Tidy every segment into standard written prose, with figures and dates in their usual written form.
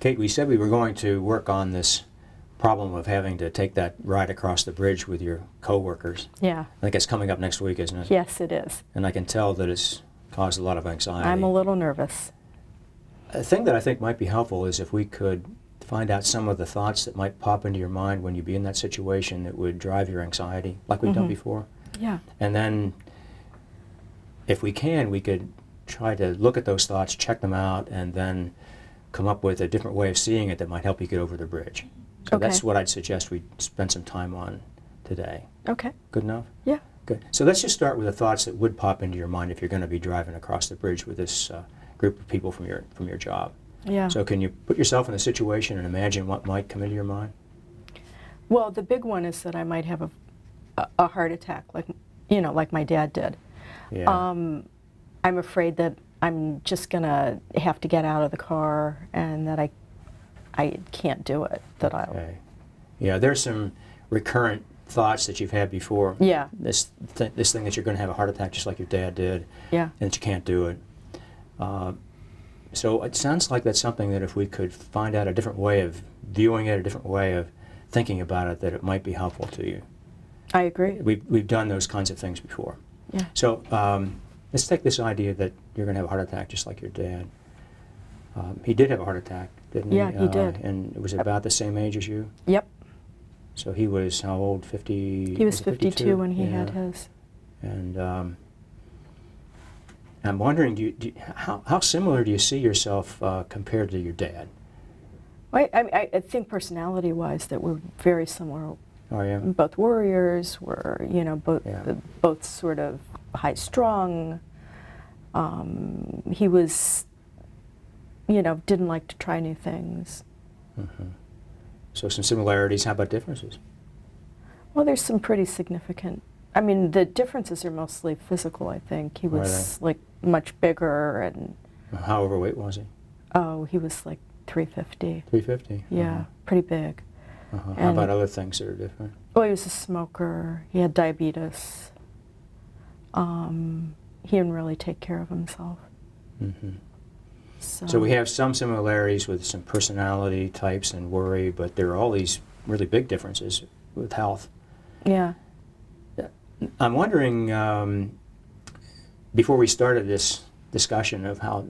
Kate, we said we were going to work on this problem of having to take that ride across the bridge with your coworkers. Yeah. I think it's coming up next week, isn't it? Yes, it is. And I can tell that it's caused a lot of anxiety. I'm a little nervous. A thing that I think might be helpful is if we could find out some of the thoughts that might pop into your mind when you be in that situation that would drive your anxiety, like we've done before. Yeah. And then, if we can, we could try to look at those thoughts, check them out, and then come up with a different way of seeing it that might help you get over the bridge. So Okay. that's what I'd suggest we spend some time on today. Okay. Good enough? Yeah. Good. So let's just start with the thoughts that would pop into your mind if you're going to be driving across the bridge with this group of people from your job. Yeah. So can you put yourself in the situation and imagine what might come into your mind? Well, the big one is that I might have a heart attack, like my dad did. Yeah. I'm afraid that I'm just gonna have to get out of the car and that I can't do it. That Okay. Yeah, there's some recurrent thoughts that you've had before. Yeah. This thing that you're going to have a heart attack just like your dad did. Yeah. And that you can't do it. So it sounds like that's something that if we could find out a different way of viewing it, a different way of thinking about it, that it might be helpful to you. I agree. We've done those kinds of things before. Yeah. So let's take this idea that you're going to have a heart attack just like your dad. He did have a heart attack, didn't he? Yeah, he did. And it was about the same age as you? Yep. So he was how old? 50? He was 52 when he Yeah. had his. And I'm wondering, how similar do you see yourself compared to your dad? I think personality-wise that we're very similar. Are you? Both warriors, were both sort of high-strung. He was, didn't like to try new things. Mm-hmm. So some similarities. How about differences? Well, there's some pretty significant. I mean, the differences are mostly physical, I think. He was like much bigger and. How overweight was he? Oh, he was like 350. 350? Yeah, pretty big. How about other things that are different? Well, he was a smoker. He had diabetes. He didn't really take care of himself. Mm-hmm. So we have some similarities with some personality types and worry, but there are all these really big differences with health. Yeah. I'm wondering, before we started this discussion of how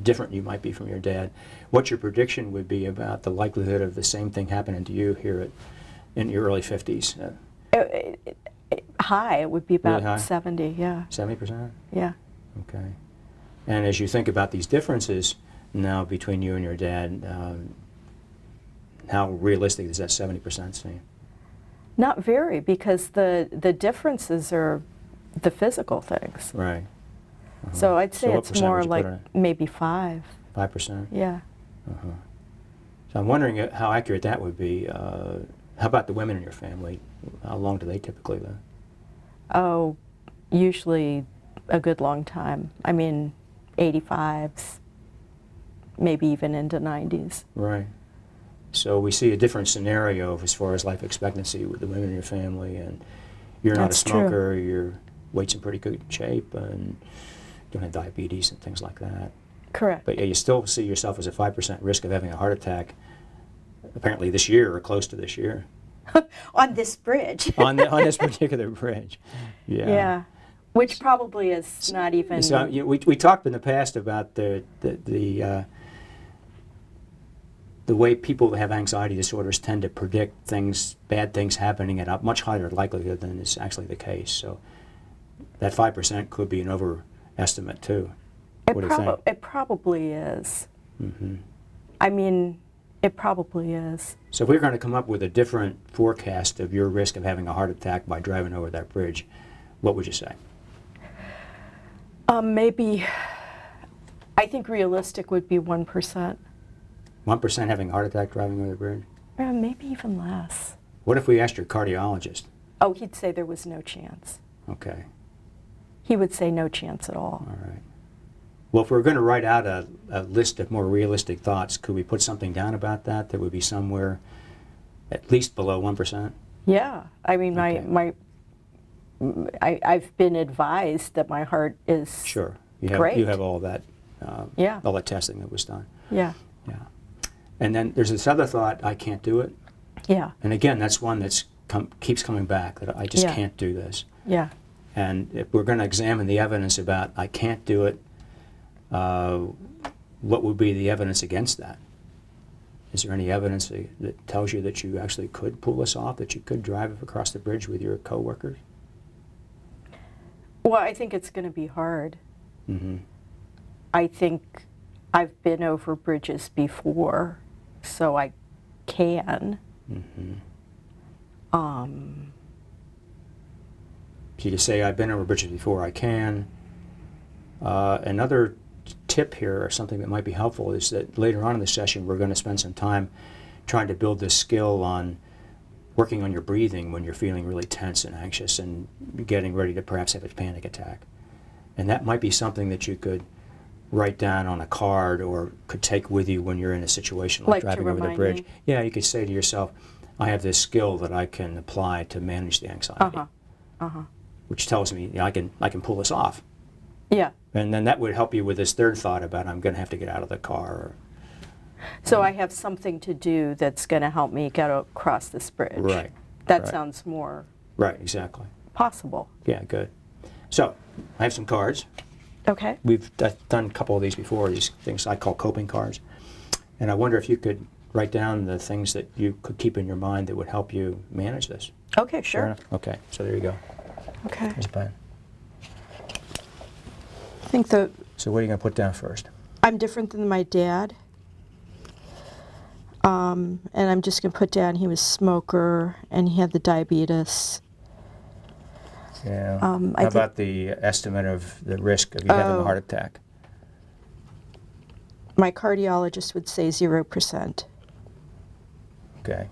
different you might be from your dad, what your prediction would be about the likelihood of the same thing happening to you here in your early 50s. High, it would be about Really high? 70, yeah. 70%? Yeah. Okay. And as you think about these differences now between you and your dad, how realistic does that 70% seem? Not very, because the differences are the physical things. Right. So I'd say So what it's percent more would you like put on maybe 5. 5%? Yeah. So I'm wondering how accurate that would be. How about the women in your family? How long do they typically live? Oh, usually a good long time. I mean, 85s, maybe even into 90s. Right. So we see a different scenario as far as life expectancy with the women in your family, and you're not a That's smoker, your weight's in pretty good shape, and don't have diabetes and things like that. Correct. But yeah, you still see yourself as a 5% risk of having a heart attack, apparently this year or close to this year. On this bridge. on this particular bridge. Yeah. Yeah. Which probably is not even. So we talked in the past about the way people that have anxiety disorders tend to predict bad things happening at a much higher likelihood than is actually the case. So that 5% could be an overestimate too. What do you think? It probably is. Mm-hmm. I mean, it probably is. So if we're going to come up with a different forecast of your risk of having a heart attack by driving over that bridge, what would you say? Maybe, I think realistic would be 1%. 1% having a heart attack driving over the bridge? Maybe even less. What if we asked your cardiologist? Oh, he'd say there was no chance. Okay. He would say no chance at all. All right. Well, if we're going to write out a list of more realistic thoughts, could we put something down about that would be somewhere at least below 1%? Yeah. I mean, Okay. I've been advised that my heart is Sure. great. You have all that, Yeah. all that testing that was done. Yeah. Yeah. And then there's this other thought, I can't do it. Yeah. And again, that's one that's keeps coming back, that I just Yeah. can't do this. Yeah. And if we're going to examine the evidence about I can't do it, what would be the evidence against that? Is there any evidence that tells you that you actually could pull this off, that you could drive across the bridge with your coworkers? Well, I think it's going to be hard. Mm-hmm. I think I've been over bridges before, so I can. Mm-hmm. Um, So you can say, I've been over bridges before, I can. Another tip here, or something that might be helpful, is that later on in the session we're going to spend some time trying to build this skill on working on your breathing when you're feeling really tense and anxious and getting ready to perhaps have a panic attack. And that might be something that you could write down on a card or could take with you when you're in a situation like Like to driving over the remind bridge. me. Yeah, you could say to yourself, I have this skill that I can apply to manage the anxiety, which tells me, I can pull this off. yeah. And then that would help you with this third thought about I'm going to have to get out of the car. Or, So I have something to do that's going to help me get across this bridge. Right. That right. sounds more Right, exactly. possible. Yeah, good. So, I have some cards. Okay. We've done a couple of these before, these things I call coping cards. And I wonder if you could write down the things that you could keep in your mind that would help you manage this. Okay, Fair sure. enough? Okay, so there you go. Okay. Here's a pen. I think So what are you going to put down first? I'm different than my dad. And I'm just going to put down he was a smoker and he had the diabetes. Yeah. I How think- about the estimate of the risk of you having a Oh. heart attack? My cardiologist would say 0%. Okay.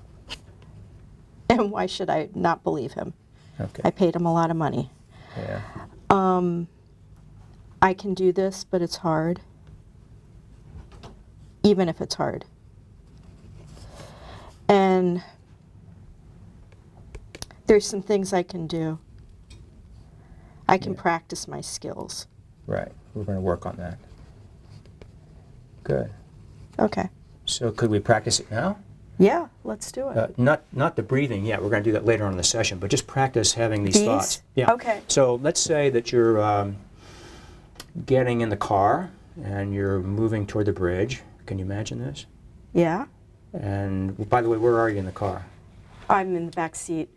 And why should I not believe him? Okay. I paid him a lot of money. Yeah. I can do this, but it's hard. Even if it's hard. And there's some things I can do. I can Yeah. practice my skills. Right. We're going to work on that. Good. Okay. So could we practice it now? Yeah, let's do it. Not the breathing yet. We're going to do that later on in the session, but just practice having these These? thoughts. Yeah. Okay. So let's say that you're getting in the car and you're moving toward the bridge. Can you imagine this? Yeah. And by the way, where are you in the car? I'm in the back seat,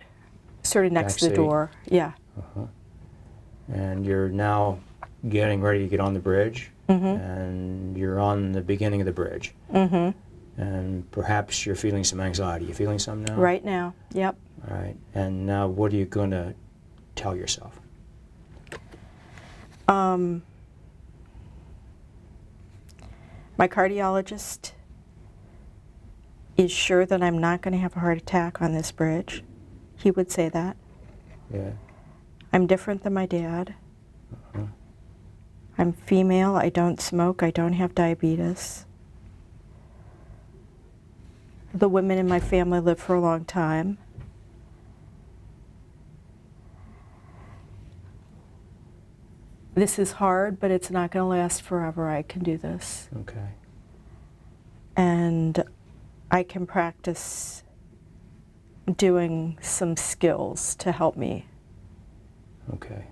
sort of next Back to the seat. door. Yeah. And you're now getting ready to get on the bridge, and you're on the beginning of the bridge. And perhaps you're feeling some anxiety. You feeling some now? Right now. Yep. All right. And now what are you going to tell yourself? My cardiologist is sure that I'm not going to have a heart attack on this bridge. He would say that. Yeah. I'm different than my dad. I'm female. I don't smoke. I don't have diabetes. The women in my family live for a long time. This is hard, but it's not going to last forever. I can do this. Okay. And I can practice doing some skills to help me. Okay.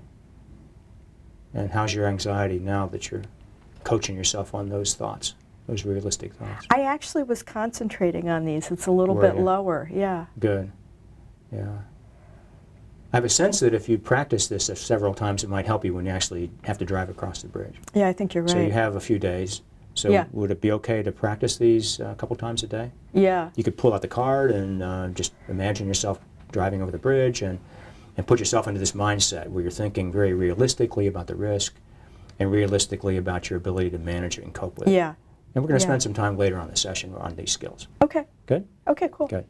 And how's your anxiety now that you're coaching yourself on those thoughts, those realistic thoughts? I actually was concentrating on these. It's a little Were bit you? lower, yeah. Good. Yeah. I have a sense that if you practice this several times, it might help you when you actually have to drive across the bridge. Yeah, I think you're right. So you have a few days. So Yeah. would it be okay to practice these a couple times a day? Yeah. You could pull out the card and just imagine yourself driving over the bridge and put yourself into this mindset where you're thinking very realistically about the risk and realistically about your ability to manage it and cope with it. Yeah. And we're going to Yeah. spend some time later on the session on these skills. Okay. Good? Okay, cool. Good.